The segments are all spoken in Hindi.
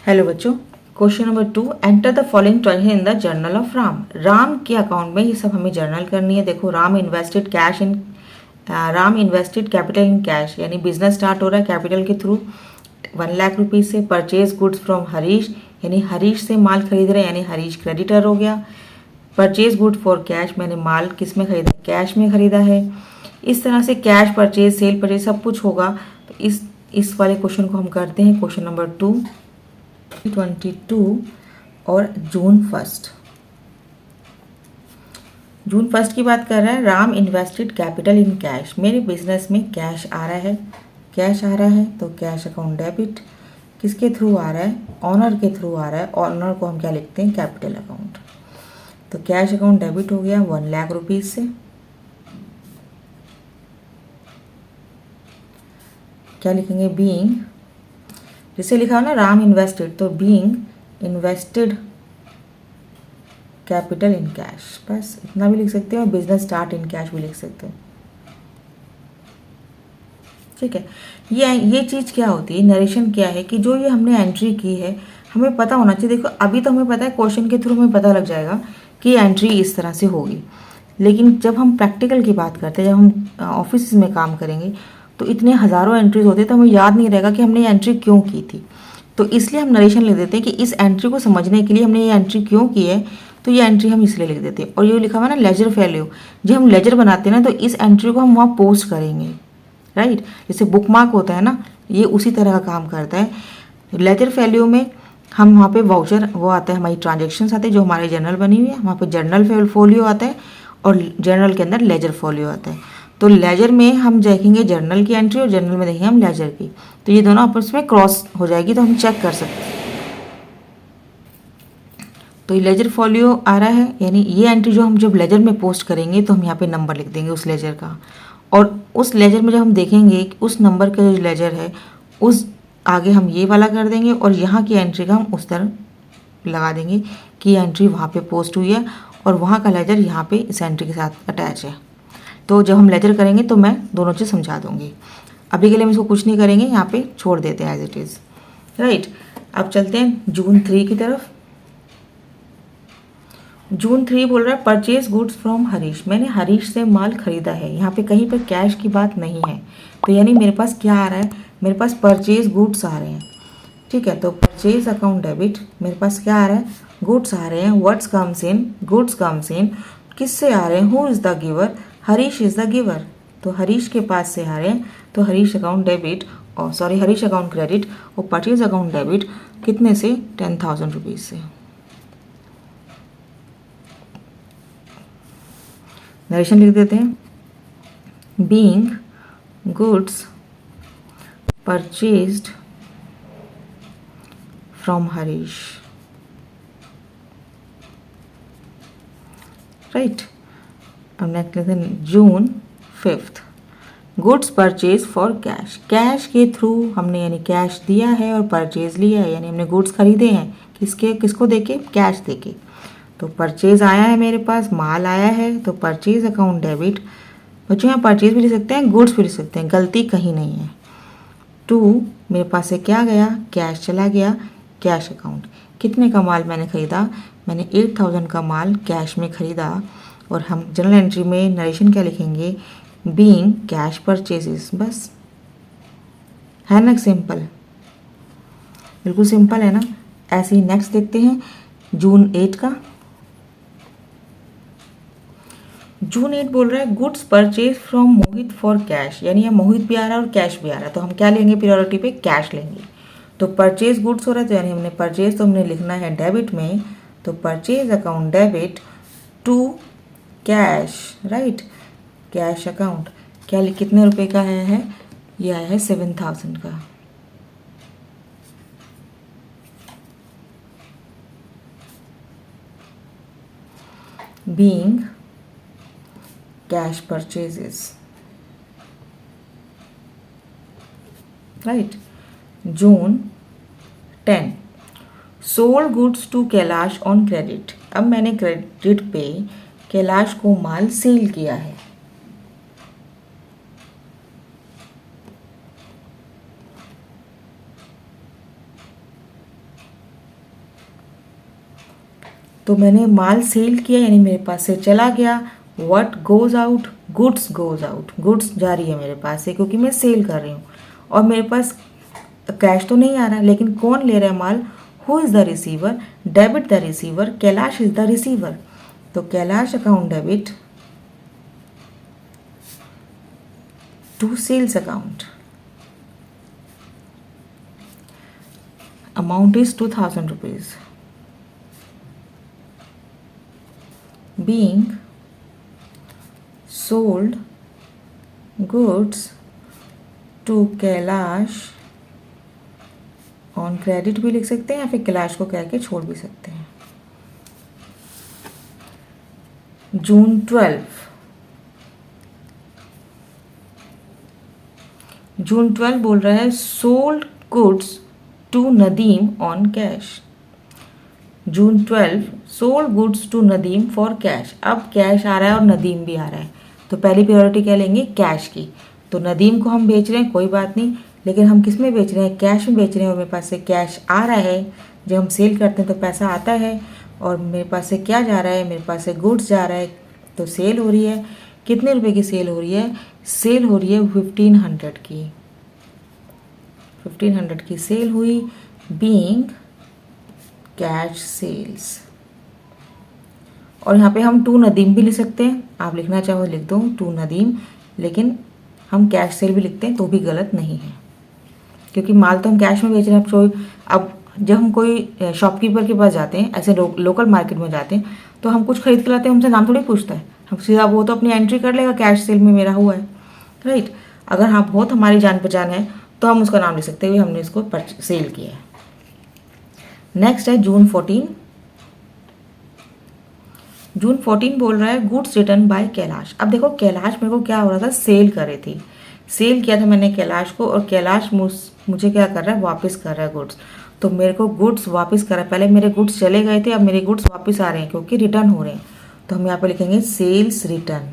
हेलो बच्चों, question number 2, enter the following transaction in the journal of Ram. Ram के अकाउंट में ये सब हमें जर्नल करनी है। देखो, Ram invested capital in cash, यानी बिजनेस स्टार्ट हो रहा है कैपिटल के थ्रू 1,00,000 रुपीज़ से। परचेज गुड्स फ्रॉम हरीश, यानी हरीश से माल खरीद रहे हैं, यानी हरीश क्रेडिटर हो गया। परचेज गुड फॉर कैश, मैंने माल किस में खरीदा, कैश में खरीदा है। इस तरह से कैश परचेज, सेल परचेज सब कुछ होगा। तो इस वाले क्वेश्चन को हम करते हैं, क्वेश्चन नंबर 2 22 और जून फर्स्ट की बात कर रहा है। Ram invested capital in cash, मेरे बिजनेस में कैश आ रहा है, तो कैश अकाउंट डेबिट किसके थ्रू आ रहा है, ऑनर के थ्रू आ रहा है। ऑनर को हम क्या लिखते हैं, कैपिटल अकाउंट। तो कैश अकाउंट डेबिट हो गया 1,00,000 रुपीज़ से। क्या लिखेंगे, बीइंग, जैसे लिखा हो ना राम इन्वेस्टेड, तो being invested capital in cash, बस इतना भी लिख सकते हो। और बिजनेस स्टार्ट इन कैश भी लिख सकते हो। ठीक है, ये चीज़ क्या होती है, नरेशन क्या है कि जो ये हमने एंट्री की है हमें पता होना चाहिए। देखो, अभी तो हमें पता है, क्वेश्चन के थ्रू हमें पता लग जाएगा कि एंट्री इस तरह से होगी। लेकिन जब हम प्रैक्टिकल की बात करते हैं, जब हम ऑफिस में काम करेंगे, तो इतने हज़ारों एंट्रीज होते हैं, तो हमें याद नहीं रहेगा कि हमने ये एंट्री क्यों की थी। तो इसलिए हम नरेशन लिख देते हैं कि इस एंट्री को समझने के लिए हमने ये एंट्री क्यों की है, तो ये एंट्री हम इसलिए लिख देते हैं। और ये लिखा हुआ ना लेजर वैल्यू, जब हम लेजर बनाते हैं ना, तो इस एंट्री को हम वहाँ पोस्ट करेंगे, राइट। जैसे बुकमार्क होता है ना, ये उसी तरह का काम करता है। लेजर वैल्यू में हम वहाँ पे वाउचर वो आता है, हमारी ट्रांजेक्शन्स आते हैं जो हमारे जर्नल बनी हुई है, वहाँ पे जर्नल फोलियो आता है और जर्नल के अंदर लेजर फोलियो आता है। तो लेजर में हम देखेंगे जर्नल की एंट्री और जर्नल में देखेंगे हम लेजर की, तो ये दोनों आपस में क्रॉस हो जाएगी, तो हम चेक कर सकते हैं। तो ये लेजर फोलियो आ रहा है, यानी ये एंट्री जो हम जब लेजर में पोस्ट करेंगे तो हम यहाँ पे नंबर लिख देंगे उस लेजर का। और उस लेजर में जब हम देखेंगे कि उस नंबर का जो लेजर है उस आगे हम ये वाला कर देंगे और यहाँ की एंट्री का हम उस तरह लगा देंगे कि एंट्री वहाँ पे पोस्ट हुई है और वहाँ का लेजर यहाँ पे इस एंट्री के साथ अटैच है। तो जब हम लेजर करेंगे तो मैं दोनों चीज़ समझा दूँगी। अभी के लिए हम इसको कुछ नहीं करेंगे, यहाँ पे छोड़ देते हैं एज इट इज़, राइट। अब चलते हैं जून 3 की तरफ। जून 3 बोल रहा है परचेज गुड्स फ्रॉम हरीश, मैंने हरीश से माल खरीदा है। यहाँ पे कहीं पर कैश की बात नहीं है, तो यानी मेरे पास क्या आ रहा है, मेरे पास परचेज गुड्स आ रहे हैं। ठीक है, तो परचेज अकाउंट डेबिट, मेरे पास क्या आ रहा है, गुड्स आ रहे हैं। What's comes in, goods comes in, किससे आ रहे हैं, who is the giver, Harish is the giver, तो हरीश के पास से आ रहे हैं। तो हरीश अकाउंट डेबिट और हरीश अकाउंट क्रेडिट और परचेज अकाउंट डेबिट कितने से, 10,000 रुपीज़ से। नरेशन लिख देते हैं, being goods purchased from Harish, right. अब नेक्स्ट लेते हैं जून 5, goods purchase for cash, cash के थ्रू हमने यानी कैश दिया है और परचेज लिया है, यानी हमने गुड्स खरीदे हैं किसको देके, कैश देके। तो परचेज आया है मेरे पास, माल आया है, तो परचेज अकाउंट डेबिट। बच्चों यहाँ परचेज भी लिख सकते हैं, गुड्स भी लिख सकते हैं, गलती कहीं नहीं है। 2 मेरे पास से क्या गया, कैश चला गया, कैश अकाउंट, कितने का माल मैंने खरीदा, मैंने 8,000 का माल कैश में खरीदा। और हम जनरल एंट्री में नरेशन क्या लिखेंगे, बीइंग कैश परचेजेस, बस है ना, सिंपल, बिल्कुल सिंपल है ना। ऐसे ही नेक्स्ट देखते हैं जून 8 का। जून 8 बोल रहा है goods purchase from Mohit for cash, यानी ये मोहित भी आ रहा है और कैश भी आ रहा है, तो हम क्या लेंगे, प्रायोरिटी पे कैश लेंगे। तो परचेज गुड्स हो रहा है, तो यानी हमने परचेज तो हमने लिखना है डेबिट में, तो purchase account debit to cash, right. Cash account क्या कितने रुपए का है, ये आया है 7,000 का। Being cash purchases, right. June 10 sold goods to Kailash on credit, अब मैंने क्रेडिट पे कैलाश को माल सेल किया है। तो मैंने माल सेल किया यानी मेरे पास से चला गया। What goes out, goods goes out, goods जा रही है मेरे पास से क्योंकि मैं सेल कर रही हूँ और मेरे पास कैश तो नहीं आ रहा, लेकिन कौन ले रहा है माल? Who is the receiver? Debit the receiver, Kailash is the receiver. तो Kailash account debit to sales account, amount is 2000 rupees, being sold goods to Kailash on credit भी लिख सकते हैं या फिर कैलाश को कह के छोड़ भी सकते हैं। जून 12 बोल रहा है sold goods to Nadeem on cash. June 12 sold goods to Nadeem for cash. अब कैश आ रहा है और नदीम भी आ रहा है, तो पहली प्रायोरिटी क्या लेंगे? कैश की। तो नदीम को हम बेच रहे हैं, कोई बात नहीं, लेकिन हम किस में बेच रहे हैं? कैश में बेच रहे हैं और मेरे पास से कैश आ रहा है। जब हम सेल करते हैं तो पैसा आता है और मेरे पास से क्या जा रहा है? मेरे पास से गुड्स जा रहा है, तो सेल हो रही है। कितने रुपए की सेल हो रही है? सेल हो रही है 1500 की। 1500 की सेल हुई, बीइंग कैश सेल्स। और यहाँ पे हम टू नदीम भी लिख सकते हैं, आप लिखना चाहो लिख दो टू नदीम, लेकिन हम कैश सेल भी लिखते हैं तो भी गलत नहीं है क्योंकि माल तो हम कैश में बेच रहे हैं। अब जब हम कोई शॉपकीपर के पास जाते हैं, ऐसे लोकल मार्केट में जाते हैं, तो हम कुछ खरीद के लाते हैं, हमसे नाम थोड़ी पूछता है, हम सीधा वो तो अपनी एंट्री कर लेगा कैश सेल में मेरा हुआ है, राइट। अगर हाँ बहुत हमारी जान पहचान है तो हम उसका नाम लिख सकते हैं, हमने इसको सेल किया है। नेक्स्ट है जून 14। जून 14 बोल रहा है गुड्स रिटर्न बाय कैलाश। अब देखो कैलाश मेरे को क्या हो रहा था? सेल कर रही थी, सेल किया था मैंने कैलाश को और कैलाश मुझे क्या कर रहा है? वापस कर रहा है गुड्स। तो मेरे को गुड्स वापस कर रहा है, पहले मेरे गुड्स चले गए थे, अब मेरे गुड्स वापस आ रहे हैं क्योंकि रिटर्न हो रहे हैं। तो हम यहाँ पे लिखेंगे सेल्स रिटर्न,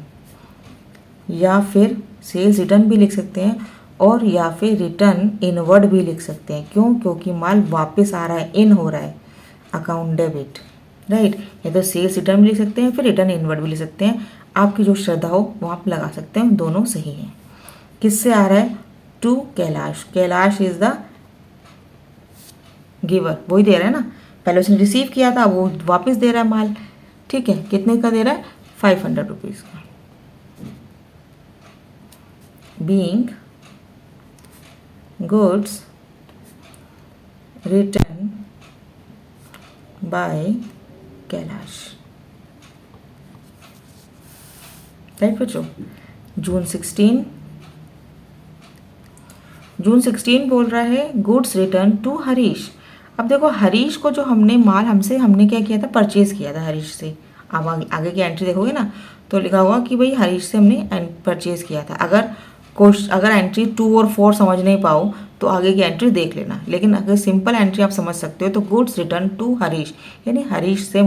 या फिर सेल्स रिटर्न भी लिख सकते हैं और या फिर रिटर्न इनवर्ड भी लिख सकते हैं। क्यों? क्योंकि माल वापस आ रहा है, इन हो रहा है, अकाउंट डेबिट, राइट। या तो सेल्स रिटर्न भी लिख सकते हैं फिर रिटर्न इनवर्ड भी लिख सकते हैं, आपकी जो श्रद्धा हो वो आप लगा सकते हैं, दोनों सही हैं। किससे आ रहा है? To Kailash, Kailash is the giver, वही दे रहा है ना, पहले उसने रिसीव किया था वो वापस दे रहा है माल, ठीक है। कितने का दे रहा है? 500 रुपीज़ का। Being goods return by Kailash, right बच्चों। जून 16 बोल रहा है गुड्स रिटर्न टू हरीश। अब देखो हरीश को जो हमने क्या किया था? परचेज किया था हरीश से। अब आगे की एंट्री देखोगे ना तो लिखा होगा कि भाई हरीश से हमने परचेज किया था। अगर एंट्री 2 और 4 समझ नहीं पाओ तो आगे की एंट्री देख लेना, लेकिन अगर सिंपल एंट्री आप समझ सकते हो तो गुड्स रिटर्न टू हरीश यानी हरीश से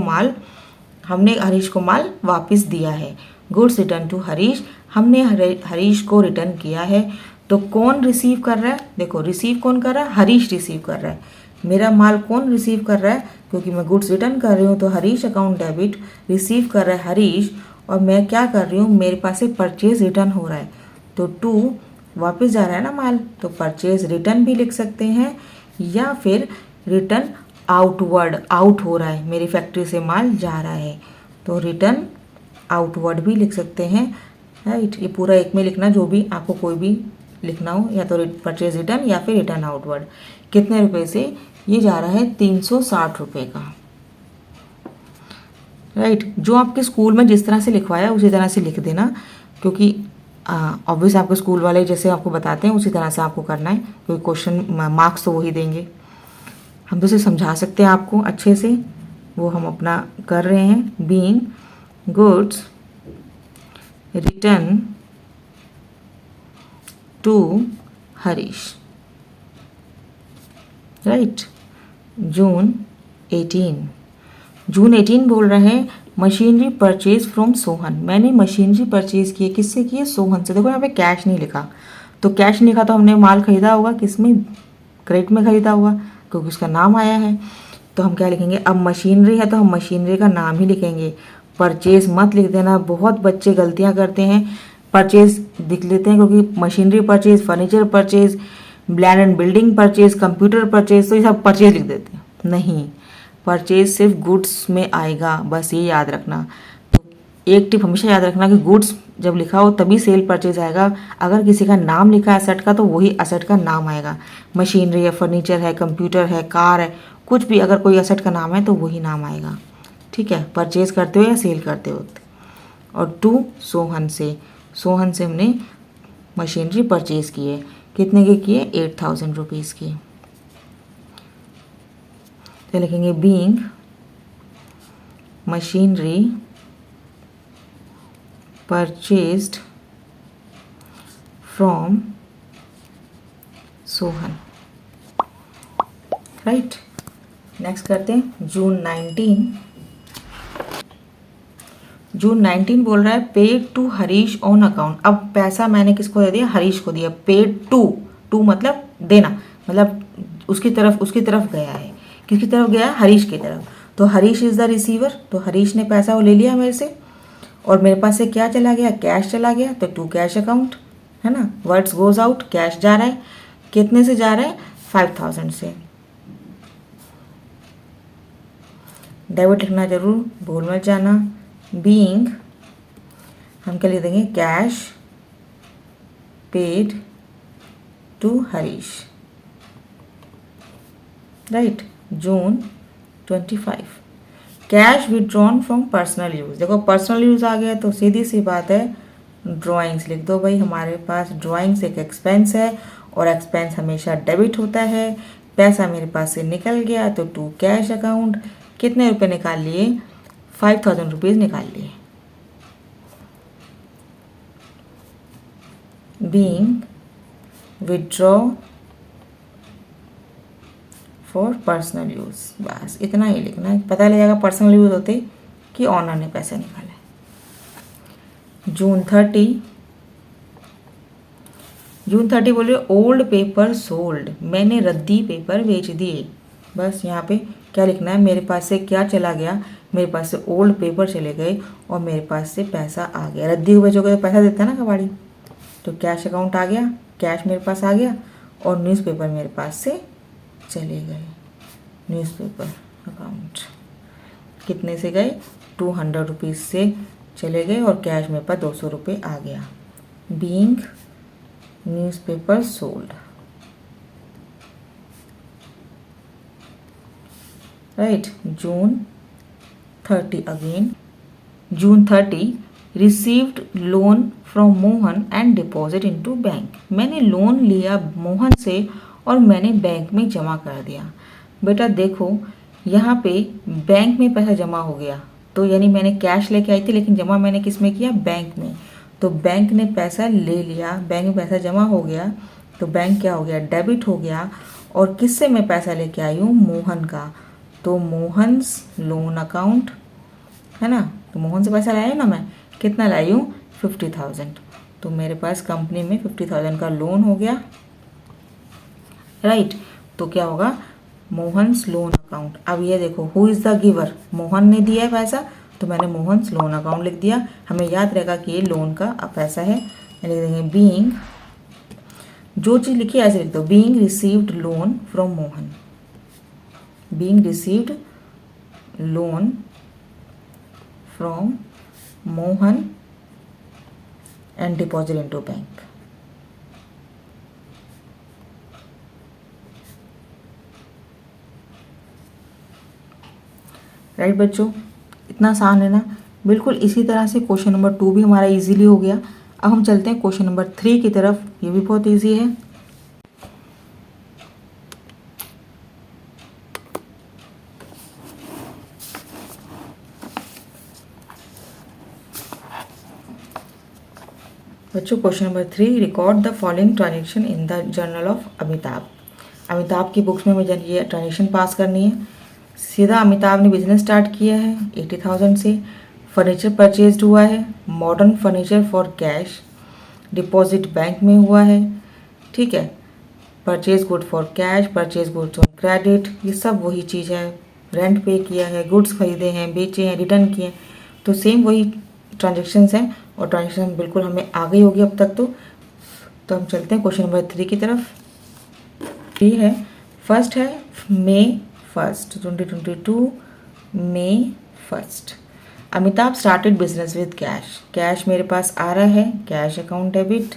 हमने हरीश को माल वापस दिया है। गुड्स रिटर्न टू हरीश, हमने हरीश को रिटर्न किया है। तो कौन रिसीव कर रहा है? देखो रिसीव कौन कर रहा है? हरीश रिसीव कर रहा है। मेरा माल कौन रिसीव कर रहा है? क्योंकि मैं गुड्स रिटर्न कर रही हूँ तो हरीश अकाउंट डेबिट रिसीव कर रहा है हरीश, और मैं क्या कर रही हूँ? मेरे पास से परचेज रिटर्न हो रहा है, तो टू वापस जा रहा है ना माल, तो परचेज रिटर्न भी लिख सकते हैं, या फिर रिटर्न आउटवर्ड, आउट हो रहा है, मेरी फैक्ट्री से माल जा रहा है तो रिटर्न आउटवर्ड भी लिख सकते हैं, राइट। ये पूरा एक में लिखना, जो भी आपको कोई भी लिखना हो, या तो परचेज रिटर्न या फिर रिटर्न आउटवर्ड। कितने रुपए से? ये जा रहा है 360 रुपये का, राइट। जो आपके स्कूल में जिस तरह से लिखवाया उसी तरह से लिख देना, क्योंकि ऑब्वियस आपके स्कूल वाले जैसे आपको बताते हैं उसी तरह से आपको करना है, कोई क्वेश्चन मार्क्स तो वही देंगे। हम तो उसे समझा सकते हैं आपको अच्छे से, वो हम अपना कर रहे हैं। Being goods return to Harish, right. June 18 बोल रहे हैं मशीनरी परचेज फ्रॉम सोहन। मैंने मशीनरी परचेज की है, किससे की है? सोहन से। देखो यहाँ पे कैश नहीं लिखा, तो कैश नहीं लिखा तो हमने माल खरीदा होगा किस में? क्रेडिट में खरीदा होगा क्योंकि उसका नाम आया है। तो हम क्या लिखेंगे, अब मशीनरी है तो हम मशीनरी का नाम ही लिखेंगे, परचेज मत लिख देना। बहुत बच्चे गलतियां करते हैं, परचेज लिख लेते हैं, क्योंकि machinery purchase, furniture purchase, land and building purchase, computer purchase, तो ये सब परचेज लिख देते हैं। नहीं, परचेज सिर्फ गुड्स में आएगा, बस ये याद रखना। तो एक टिप हमेशा याद रखना कि गुड्स जब लिखा हो तभी सेल परचेज आएगा। अगर किसी का नाम लिखा है असेट का तो वही असेट का नाम आएगा। मशीनरी है, फर्नीचर है, कंप्यूटर है, कार है, कुछ भी अगर कोई असेट का नाम है तो वही नाम आएगा। ठीक है, परचेज करते हो या सेल करते हो। और टू सोहन से, सोहन से हमने मशीनरी परचेज की है। कितने की है? 8000 रुपीज़ की। तो लिखेंगे being machinery purchased from Sohan. Right, next करते हैं जून 19। जून 19 बोल रहा है paid to Harish on account. अब पैसा मैंने किसको दे दिया? हरीश को दिया। पेड टू, टू मतलब देना, मतलब उसकी तरफ गया है। किसकी तरफ गया? हरीश की तरफ। तो हरीश इज द रिसीवर, तो हरीश ने पैसा वो ले लिया मेरे से, और मेरे पास से क्या चला गया? कैश चला गया। तो टू कैश अकाउंट, है ना, वर्ड्स गोज आउट, कैश जा रहा है। कितने से जा रहा है? 5000 से। डेबिट लिखना जरूर, भूल मत जाना। बीइंग हम क्या लिख देंगे? Cash paid to Harish. Right, June 25। Cash withdrawn from personal use. देखो पर्सनल यूज़ आ गया तो सीधी सी बात है, ड्राइंग्स लिख दो भाई। हमारे पास ड्राइंग्स एक एक्सपेंस है और एक्सपेंस हमेशा डेबिट होता है। पैसा मेरे पास से निकल गया तो टू कैश अकाउंट। कितने रुपए निकाल लिए? 5000 रुपीज़ निकाल लिए। Being withdraw for personal use, बस इतना ही लिखना है। पता लगेगा पर्सनल यूज़ होते कि ऑनर ने पैसे निकाले। जून 30, जून 30 बोले ओल्ड पेपर सोल्ड। मैंने रद्दी पेपर बेच दिए। बस यहाँ पे क्या लिखना है? मेरे पास से क्या चला गया? मेरे पास से ओल्ड पेपर चले गए और मेरे पास से पैसा आ गया। रद्दी को बेचोगे तो पैसा देता है ना कबाड़ी। तो कैश अकाउंट आ गया, कैश मेरे पास आ गया, और न्यूज़पेपर मेरे पास से चले गए। न्यूज़पेपर अकाउंट कितने से गए? 200 रुपीज़ से चले गए और कैश मेरे पास 200 रुपये आ गया। Being newspaper sold. Right, June 30 again. June 30 received loan from Mohan and deposit into bank. मैंने लोन लिया मोहन से और मैंने बैंक में जमा कर दिया। बेटा देखो यहाँ पे बैंक में पैसा जमा हो गया, तो यानी मैंने कैश लेके आई थी लेकिन जमा मैंने किस में किया? बैंक में। तो बैंक ने पैसा ले लिया, बैंक में पैसा जमा हो गया, तो बैंक क्या हो गया? डेबिट हो गया। और किससे मैं पैसा लेके आई हूँ? मोहन का। तो मोहन्स लोन अकाउंट, है ना, तो मोहन से पैसा लाया ना मैं। कितना लाई हूँ? 50,000। तो मेरे पास कंपनी में 50,000 का लोन हो गया। राइट, तो क्या होगा? Mohan's loan account. अब ये देखो who is the giver? Mohan ने दिया है पैसा, तो मैंने मोहन्स लोन अकाउंट लिख दिया। हमें याद रहेगा कि ये लोन का पैसा है। लिख देंगे बीइंग, जो चीज़ लिखी ऐसे लिख दो, being received loan from Mohan. Being received loan from Mohan and deposit into bank. Right बच्चों, इतना आसान है ना। बिल्कुल इसी तरह से क्वेश्चन नंबर 2 भी हमारा इजीली हो गया। अब हम चलते हैं क्वेश्चन नंबर 3 की तरफ। ये भी बहुत इजी है। बच्चों question number 3, record the following transaction in the journal of Amitabh. Amitabh की बुक्स में मुझे ये ट्रांजेक्शन पास करनी है। सीधा अमिताभ ने बिजनेस स्टार्ट किया है 80,000 से। फर्नीचर परचेज हुआ है, modern furniture for cash. Deposit bank में हुआ है, ठीक है। Purchase good for cash, purchase good on credit, ये सब वही चीज़ है। रेंट पे किया है, गुड्स खरीदे हैं, बेचे हैं, रिटर्न किए हैं, तो सेम वही ट्रांजेक्शन्स हैं और ट्रांजेक्शन बिल्कुल हमें आ गई होगी अब तक। तो हम चलते हैं क्वेश्चन नंबर 3 की तरफ। ये है, फर्स्ट है May 1st 2022, May 1st। Amitabh started business with cash. Cash मेरे पास आ रहा है, cash account debit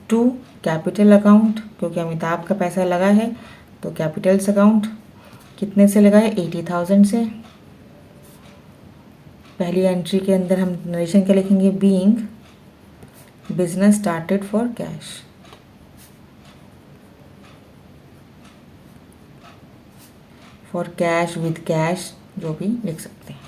to capital account, क्योंकि अमिताभ का पैसा लगा है तो कैपिटल्स अकाउंट कितने से लगा है, 80,000 से। पहली एंट्री के अंदर हम नरेशन क्या लिखेंगे, being business started for cash. For cash, with cash, जो भी लिख सकते हैं।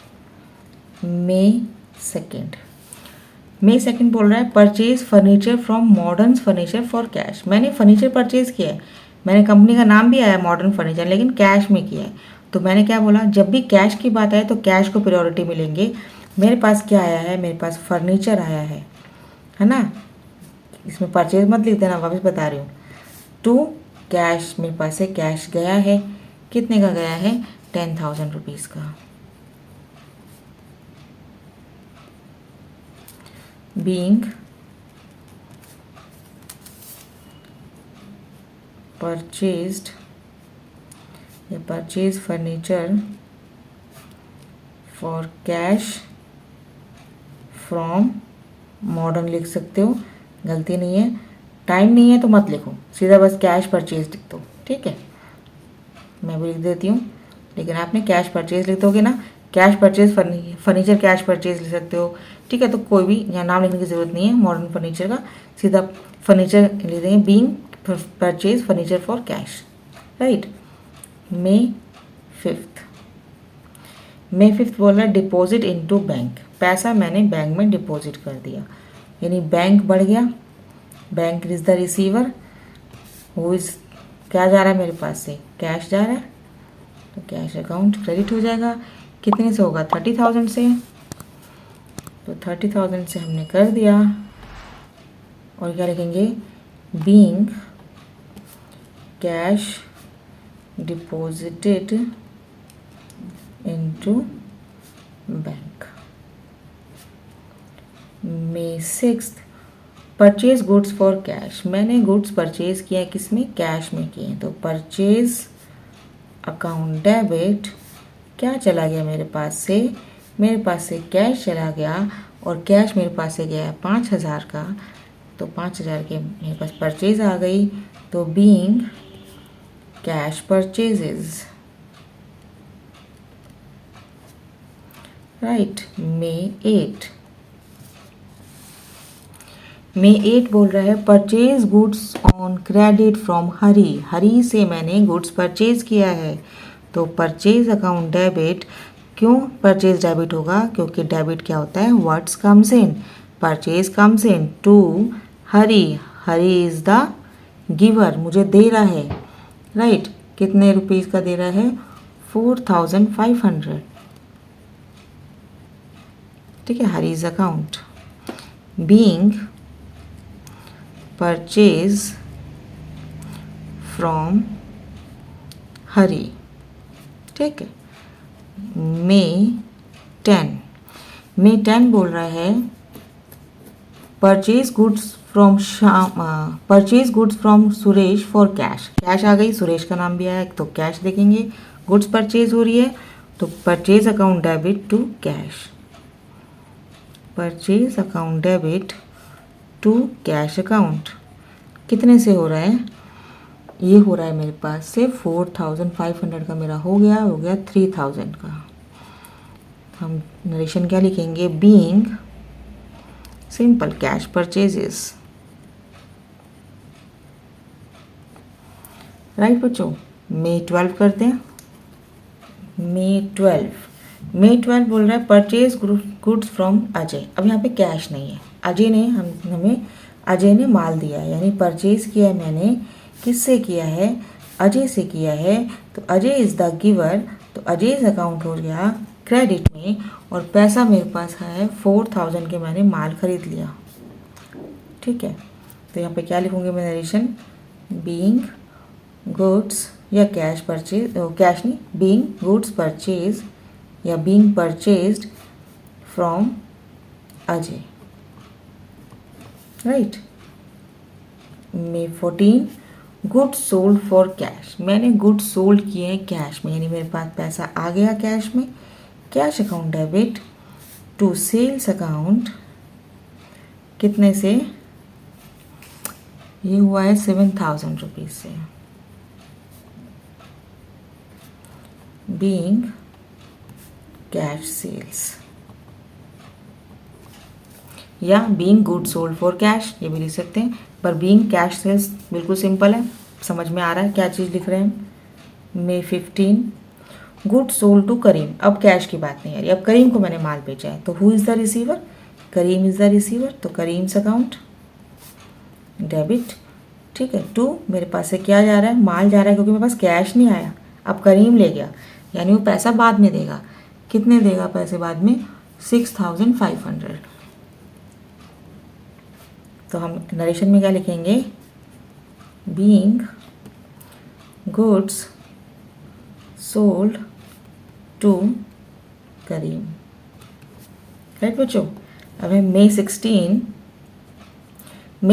May 2nd बोल रहा है purchase furniture from modern furniture for cash. मैंने फर्नीचर परचेज किया है, मैंने कंपनी का नाम भी आया मॉडर्न फर्नीचर, लेकिन कैश में किया है। तो मैंने क्या बोला, जब भी कैश की बात आए तो कैश को प्रायोरिटी मिलेंगे। मेरे पास क्या आया है, मेरे पास फर्नीचर आया है ना, इसमें परचेज मत लिख देना, वापस बता रही हूँ। टू कैश, मेरे पास से कैश गया है, कितने का गया है, 10,000 रुपीज़ का। Being purchase furniture for cash from modern लिख सकते हो, गलती नहीं है। टाइम नहीं है तो मत लिखो, सीधा बस कैश परचेज लिख दो, ठीक है। मैं भी लिख देती हूँ, लेकिन आपने कैश परचेज लिख दोगे ना, cash purchase furniture cash purchase लिख सकते हो, ठीक है। तो कोई भी यहाँ नाम लिखने की ज़रूरत नहीं है मॉडर्न फर्नीचर का, सीधा फर्नीचर लिख देंगे, being purchase furniture for cash, right. May 5th बोल रहा है डिपॉजिट इनटू बैंक। पैसा मैंने बैंक में डिपॉजिट कर दिया, यानी बैंक बढ़ गया, bank is the receiver, who is, क्या जा रहा है मेरे पास से, कैश जा रहा है, तो कैश अकाउंट क्रेडिट हो जाएगा। कितने से होगा, 30,000 से, तो 30,000 से हमने कर दिया। और क्या लिखेंगे, being cash deposited into bank. May 6th purchase goods for cash. मैंने गुड्स परचेज किया है, किसमें, कैश में किए, तो परचेज अकाउंट डेबिट, क्या चला गया मेरे पास से, मेरे पास से कैश चला गया, और कैश मेरे पास से गया 5,000 का, तो 5,000 के मेरे पास परचेज आ गई, तो being cash purchases, right. May 8 बोल रहा है purchase goods on credit from Hari. Hari से मैंने गुड्स परचेज किया है, तो परचेज अकाउंट डेबिट। क्यों परचेज डेबिट होगा, क्योंकि डेबिट क्या होता है, what's comes in, purchase comes in to Hari, Hari is the giver, मुझे दे रहा है, राइट। कितने रुपीज़ का दे रहा है, 4,500, ठीक है। Hari's account, being purchase from Hari, ठीक है। May 10 बोल रहा है purchase goods from Suresh for cash. Cash आ गई, सुरेश का नाम भी आया, तो कैश देखेंगे, गुड्स परचेज हो रही है, तो purchase account debit to cash, purchase account debit to cash account. कितने से हो रहा है, ये हो रहा है मेरे पास से 4,500 का मेरा हो गया 3,000 का। हम नरेशन क्या लिखेंगे, being simple cash purchases, right बच्चों। May 12 करते हैं। May 12 बोल रहा है परचेज गुड्स फ्रॉम अजय। अब यहाँ पे कैश नहीं है, अजय ने माल दिया है, यानी परचेज किया है मैंने, किससे किया है, अजय से किया है, तो अजय इज द गिवर, तो अजय अकाउंट हो गया क्रेडिट में, और पैसा मेरे पास है 4,000 के, मैंने माल खरीद लिया, ठीक है। तो यहाँ पे क्या लिखूंगी मैं नरेशन, बीइंग गुड्स या कैश परचेज, कैश नहीं, बीइंग गुड्स परचेज या being purchased from Ajay, right. May 14 goods sold for cash, मैंने गुड्स सोल्ड किए हैं कैश में, यानी मेरे पास पैसा आ गया कैश में। Cash account debit to sales account, कितने से, ये हुआ है 7,000 रुपीज़ से। बीइंग कैश सेल्स या being good sold for cash, ये भी लिख सकते हैं, पर बीइंग कैश सेल्स बिल्कुल सिंपल है, समझ में आ रहा है क्या चीज़ लिख रहे हैं। मे 15 गुड सोल्ड टू करीम, अब कैश की बात नहीं आ रही, अब करीम को मैंने माल बेचा है, तो who is the receiver, Karim is the receiver, तो करीम्स अकाउंट डेबिट, ठीक है। टू, मेरे पास से क्या जा रहा है, माल जा रहा है, क्योंकि मेरे पास कैश नहीं आया, अब करीम ले गया, यानी वो पैसा बाद में देगा, कितने देगा पैसे बाद में, 6,500। तो हम नरेशन में क्या लिखेंगे, being goods sold to Karim, right बच्चों। अब है मे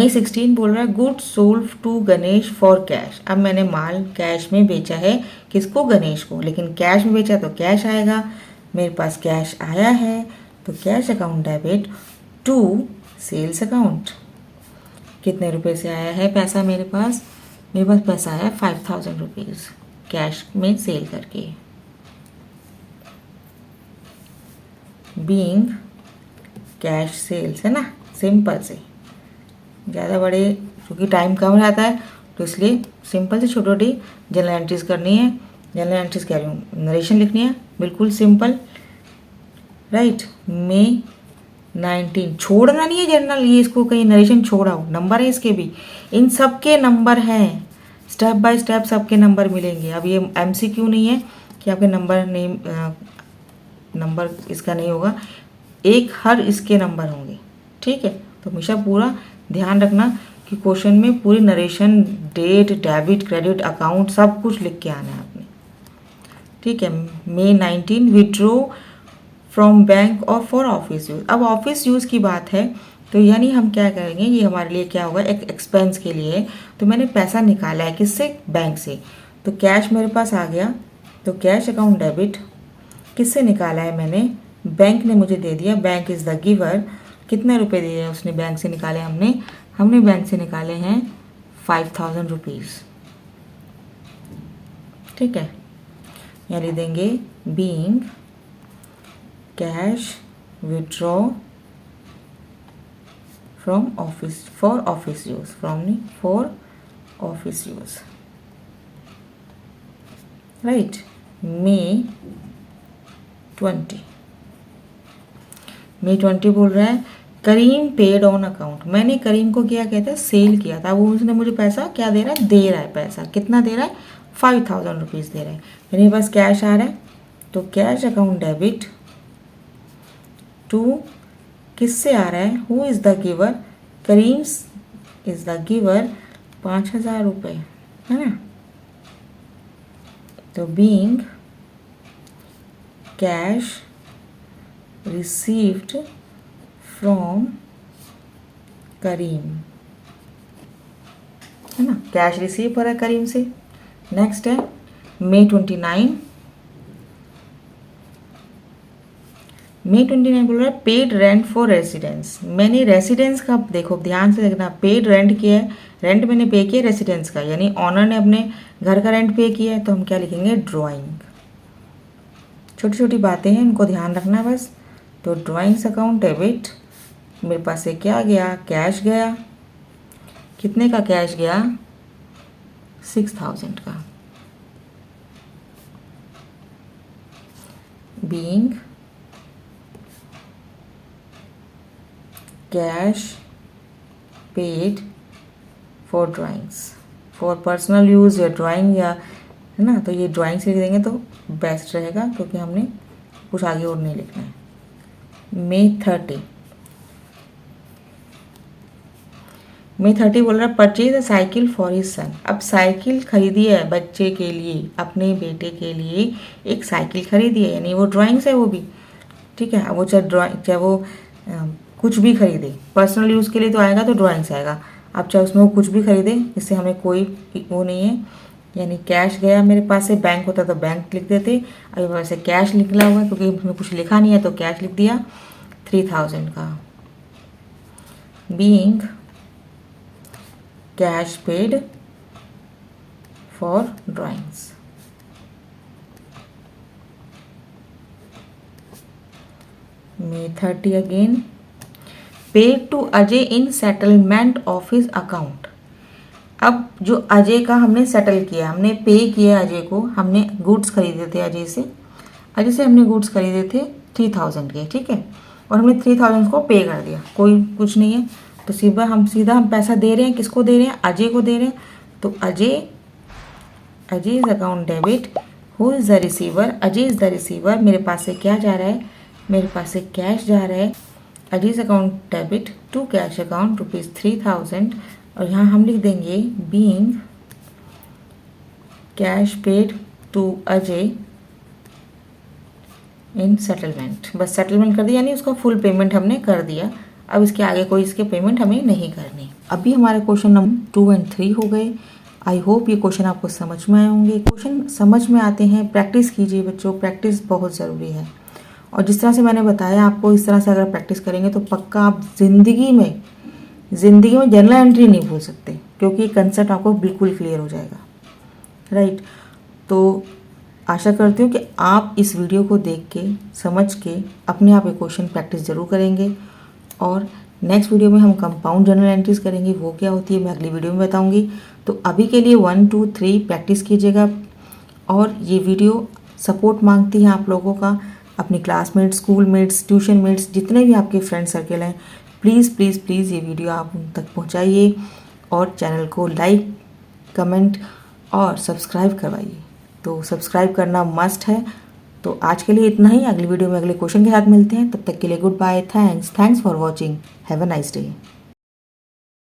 16 बोल रहा है goods sold to Ganesh for cash, अब मैंने माल कैश में बेचा है, किसको, गणेश को, लेकिन कैश में बेचा तो कैश आएगा, मेरे पास कैश आया है, तो cash account debit to sales account, कितने रुपए से आया है पैसा मेरे पास पैसा आया 5,000 रुपीज़ कैश में सेल करके। बीइंग कैश सेल्स है ना, सिंपल से, ज़्यादा बड़े क्योंकि टाइम कम रहता है तो इसलिए सिंपल से छोटी छोटी जनरल एंट्रीज करनी है, जनरल एंट्रीज कह रही हूँ, नरेशन लिखनी है, बिल्कुल सिंपल, राइट। मे 19 छोड़ना नहीं है जनरल, ये इसको कहीं नरेशन छोड़ा हो, नंबर है इसके भी, इन सब के नंबर हैं, स्टेप बाय स्टेप सबके नंबर मिलेंगे। अब ये MCQ नहीं है कि आपके नंबर नहीं, नंबर इसका नहीं होगा, एक हर इसके नंबर होंगे, ठीक है। तो हमेशा पूरा ध्यान रखना कि क्वेश्चन में पूरी narration, date, debit, credit, account सब कुछ लिख के आना है आपने, ठीक है। मे 19 विड्रॉ फ्रॉम बैंक और फॉर ऑफिस यूज़, अब ऑफिस यूज़ की बात है तो यानी हम क्या करेंगे, ये हमारे लिए क्या होगा, एक एक्सपेंस के लिए, तो मैंने पैसा निकाला है किससे, बैंक से, तो कैश मेरे पास आ गया, तो कैश अकाउंट डेबिट, किससे निकाला है मैंने, बैंक ने मुझे दे दिया, बैंक इज़ द गिवर, कितने रुपए दिए हैं उसने, बैंक से निकाले हमने बैंक से निकाले हैं 5,000 रुपीज़, ठीक है। यानी देंगे being cash withdraw from office for office use, from नहीं फॉर ऑफिस यूज, राइट। मे 20 बोल रहा है करीम पेड ऑन अकाउंट, मैंने करीम को क्या कहते हैं, सेल किया था, वो उसने मुझे पैसा क्या दे रहा है, दे रहा है पैसा, कितना दे रहा है, 5,000 रुपीज़ दे रहा है, मेरे पास कैश आ रहा है, तो कैश अकाउंट डेबिट टू, किससे आ रहा है, who is the giver, Karim's is the giver, 5,000 रुपये, है ना। तो बीइंग कैश रिसीव्ड फ्रॉम करीम, है ना, कैश रिसीव करा करीम से। नेक्स्ट है मे 29 बोल रहा है पेड रेंट फॉर रेसिडेंस, मैंने रेसिडेंस का, देखो ध्यान से देखना, पेड रेंट किया है, रेंट मैंने पे किया रेसिडेंस का, यानी ऑनर ने अपने घर का रेंट पे किया है, तो हम क्या लिखेंगे, ड्राइंग, छोटी छोटी बातें हैं इनको ध्यान रखना बस। तो ड्राइंग्स अकाउंट डेबिट, मेरे पास से क्या गया, कैश गया, कितने का कैश गया, 6,000 का। Being cash paid for drawings, for personal use या ड्राइंग, या है ना, तो ये ड्राइंग से लिख देंगे तो बेस्ट रहेगा, क्योंकि हमने कुछ आगे और नहीं लिखना है। मे 30 मे 30 बोल रहा है purchase a cycle for his son. अब साइकिल खरीदी है बच्चे के लिए, अपने बेटे के लिए एक साइकिल खरीदी है, यानी वो ड्राइंग्स है वो भी, ठीक है। अब वो चाहे वो कुछ भी खरीदे, पर्सनल यूज़ के लिए तो आएगा तो ड्राइंग्स आएगा। अब चाहे उसमें वो कुछ भी खरीदे, इससे हमें कोई वो नहीं है। यानी कैश गया मेरे पास से, बैंक होता तो बैंक लिख देते, अभी मेरे पास से कैश निकला हुआ है क्योंकि उसमें कुछ लिखा नहीं है तो कैश लिख दिया 3000 का। Being cash paid for drawings. May 30 again, paid to Ajay in settlement of his account. अब जो अजय का हमने सेटल किया, हमने पे किया अजय को, हमने गुड्स खरीदे थे अजय से हमने गुड्स खरीदे थे 3000 के, ठीक है, और हमने 3000 को पे कर दिया, कोई कुछ नहीं है, तो सीधा हम पैसा दे रहे हैं, किसको दे रहे हैं, अजय को दे रहे हैं। तो Ajay is account debit, who is the receiver, Ajay is the receiver, मेरे पास से क्या जा रहा है, मेरे पास से कैश जा रहा है, Ajay is account debit to cash account ₹3000, और यहाँ हम लिख देंगे being cash paid to Ajay in settlement. बस सेटलमेंट कर दिया, यानी उसका फुल पेमेंट हमने कर दिया। अब इसके आगे कोई इसके पेमेंट हमें नहीं करनी। अभी हमारे क्वेश्चन नंबर 2 और 3 हो गए। आई होप ये क्वेश्चन आपको समझ में आए होंगे। क्वेश्चन समझ में आते हैं, प्रैक्टिस कीजिए बच्चों, प्रैक्टिस बहुत ज़रूरी है। और जिस तरह से मैंने बताया आपको, इस तरह से अगर प्रैक्टिस करेंगे तो पक्का आप ज़िंदगी में जनरल एंट्री नहीं भूल सकते, क्योंकि कंसेप्ट आपको बिल्कुल क्लियर हो जाएगा, राइट। तो आशा करती हूँ कि आप इस वीडियो को देख के, समझ के अपने आप ये क्वेश्चन प्रैक्टिस ज़रूर करेंगे। और नेक्स्ट वीडियो में हम कंपाउंड जनरल एंट्रीज करेंगे, वो क्या होती है मैं अगली वीडियो में बताऊँगी। तो अभी के लिए 1 2 3 प्रैक्टिस कीजिएगा। और ये वीडियो सपोर्ट मांगती है आप लोगों का, अपनी classmates, school mates, tuition mates, जितने भी आपके फ्रेंड सर्कल हैं, प्लीज़ प्लीज़ प्लीज़ ये वीडियो आप उन तक पहुंचाइए और चैनल को लाइक, कमेंट और सब्सक्राइब करवाइए। तो सब्सक्राइब करना मस्ट है। तो आज के लिए इतना ही, अगली वीडियो में अगले क्वेश्चन के साथ मिलते हैं। तब तक के लिए good bye, thanks for watching, have a nice day.